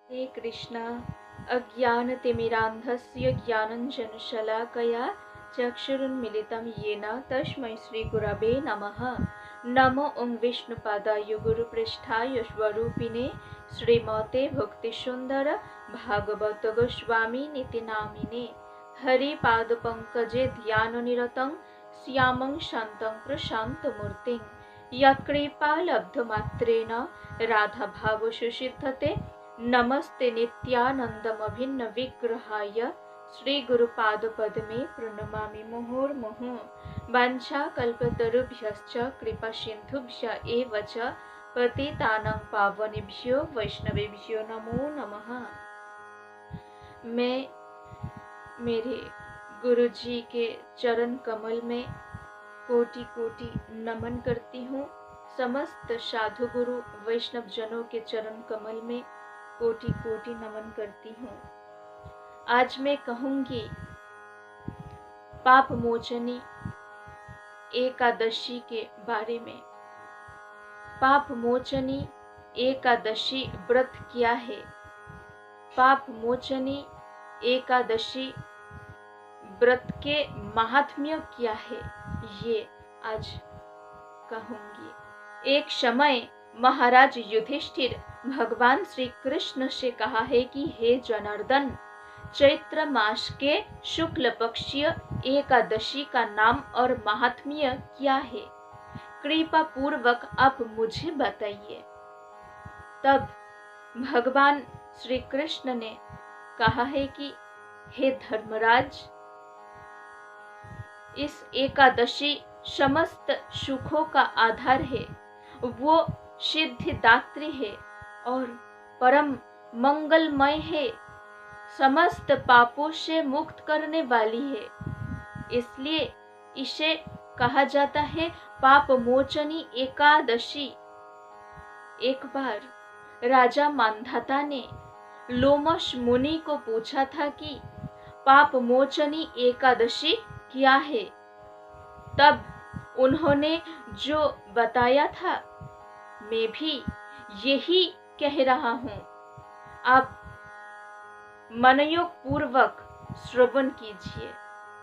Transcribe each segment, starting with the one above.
हे कृष्ण अज्ञानतिमिरान्धस्य ज्ञानञ्जनशलाकया चक्षुरुन्मीलितं येन तस्मै श्रीगुरवे नमः। नमो ॐ विष्णुपादाय गुरुपृष्ठाय स्वरूपिणे श्रीमते भक्तिसुन्दर भागवत गोस्वामी नामिने। हरिपादपङ्कजे ध्याननिरतं श्यामं शान्तं प्रशान्तमूर्तिं यत्कृपालब्धमात्रेण राधाभावसुसिद्धते। नमस्ते नित्यानन्दमभिन्न विग्रहाय श्रीगुरुपादपद्मे प्रणमामि मुहुर्मुहुः। वाञ्छाकल्पतरुभ्यश्च कृपासिन्धुभ्य एव च पतितानां पावनेभ्यो वैष्णवेभ्यो नमो नमः। मैं मेरे गुरु जी के चरण कमल में कोटि कोटि नमन करती हूँ। समस्त साधु गुरु वैष्णव जनों के चरण कमल में कोटि कोटि नमन करती हूँ। आज मैं कहूँगी पाप मोचनी एकादशी के बारे में। पाप मोचनी एकादशी व्रत क्या है? पाप मोचनी एकादशी व्रत के महात्म्य क्या है, ये आज कहूँगी। एक समय महाराज युधिष्ठिर भगवान श्री कृष्ण से कहा है कि हे जनार्दन, चैत्र मास के शुक्ल पक्षीय एकादशी का नाम और महात्म्य क्या है? कृपा पूर्वक आप मुझे बताइए। तब भगवान श्री कृष्ण ने कहा है कि हे धर्मराज, इस एकादशी समस्त सुखों का आधार है। वो सिद्धिदात्री है और परम मंगलमय है, समस्त पापों से मुक्त करने वाली है। इसलिए इसे कहा जाता है पाप मोचनी एकादशी। एक बार राजा मांधाता ने लोमश मुनि को पूछा था कि पाप मोचनी एकादशी क्या है। तब उन्होंने जो बताया था मैं भी यही कह रहा हूँ। आप मनयोग पूर्वक श्रवण कीजिए।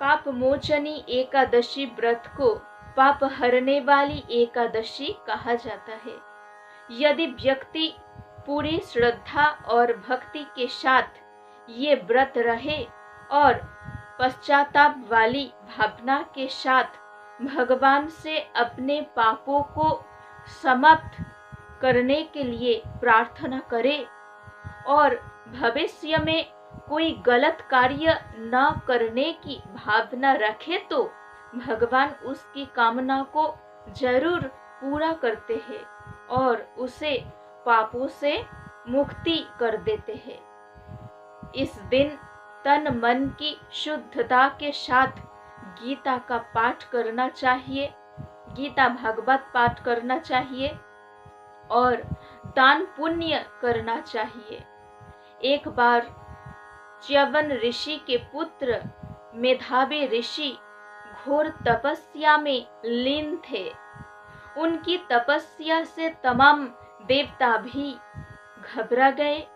पाप मोचनी एकादशी व्रत को पाप हरने वाली एकादशी कहा जाता है। यदि व्यक्ति पूरी श्रद्धा और भक्ति के साथ ये व्रत रहे और पश्चाताप वाली भावना के साथ भगवान से अपने पापों को समाप्त करने के लिए प्रार्थना करे और भविष्य में कोई गलत कार्य न करने की भावना रखे तो भगवान उसकी कामना को जरूर पूरा करते हैं और उसे पापों से मुक्ति कर देते हैं। इस दिन तन मन की शुद्धता के साथ गीता का पाठ करना चाहिए, गीता भागवत पाठ करना चाहिए और दान पुण्य करना चाहिए। एक बार च्यवन ऋषि के पुत्र मेधावी ऋषि घोर तपस्या में लीन थे। उनकी तपस्या से तमाम देवता भी घबरा गए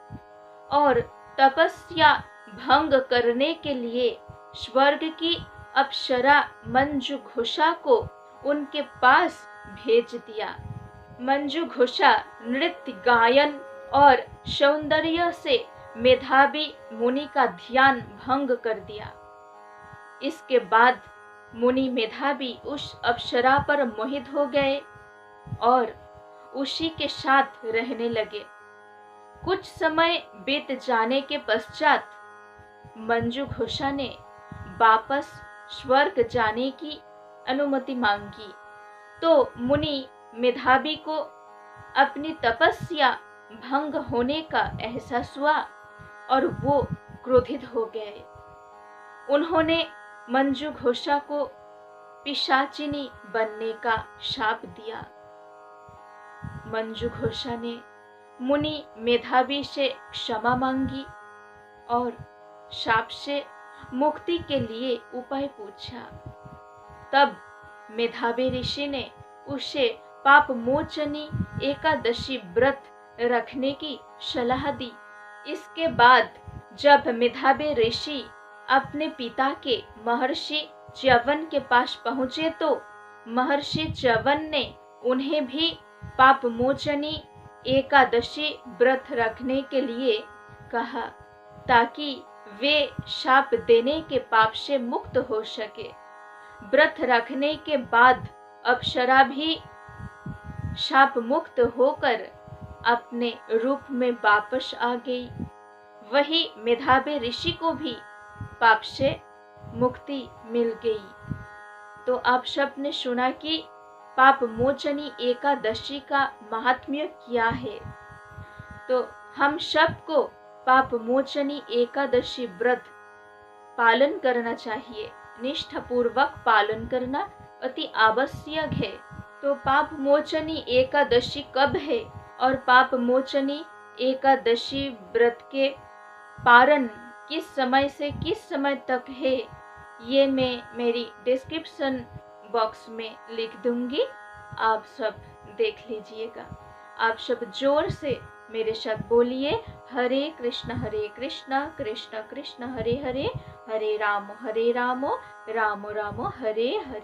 और तपस्या भंग करने के लिए स्वर्ग की अप्सरा मंजुघोषा को उनके पास भेज दिया। मंजुघोषा नृत्य गायन और सौंदर्य से मेधावी मुनि का ध्यान भंग कर दिया। इसके बाद मुनि मेधावी उस अप्सरा पर मोहित हो गए और उसी के साथ रहने लगे। कुछ समय बीत जाने के पश्चात मंजुघोषा ने वापस स्वर्ग जाने की अनुमति मांगी तो मुनि मेधावी को अपनी तपस्या भंग होने का एहसास हुआ और वो क्रोधित हो गए। उन्होंने मंजुघोषा को पिशाचिनी बनने का शाप दिया। मंजुघोषा ने मुनि मेधावी से क्षमा मांगी और शाप से मुक्ति के लिए उपाय पूछा। तब मेधावी ऋषि ने उसे पाप मोचनी एकादशी व्रत रखने की सलाह दी इसके बाद जब मेधावी ऋषि अपने पिता के महर्षि च्यवन के पास पहुंचे तो महर्षि च्यवन ने उन्हें भी पाप मोचनी एकादशी व्रत रखने के लिए कहा ताकि वे शाप देने के पाप से मुक्त हो सके। व्रत रखने के बाद अप्सरा भी शाप मुक्त होकर अपने रूप में वापस आ गई। वही मेधावी ऋषि को भी पाप से मुक्ति मिल गई। तो आप सब ने सुना कि पाप मोचनी एकादशी का महात्म्य क्या है। तो हम सबको पाप मोचनी एकादशी व्रत पालन करना चाहिए, निष्ठापूर्वक पालन करना अति आवश्यक है। तो पाप मोचनी एकादशी कब है और पाप मोचनी एकादशी व्रत के पारण किस समय से किस समय तक है, ये मैं मेरी डिस्क्रिप्शन बॉक्स में लिख दूंगी, आप सब देख लीजिएगा। आप सब जोर से मेरे साथ बोलिए, हरे कृष्ण कृष्ण कृष्ण हरे हरे, हरे राम राम राम राम हरे हरे।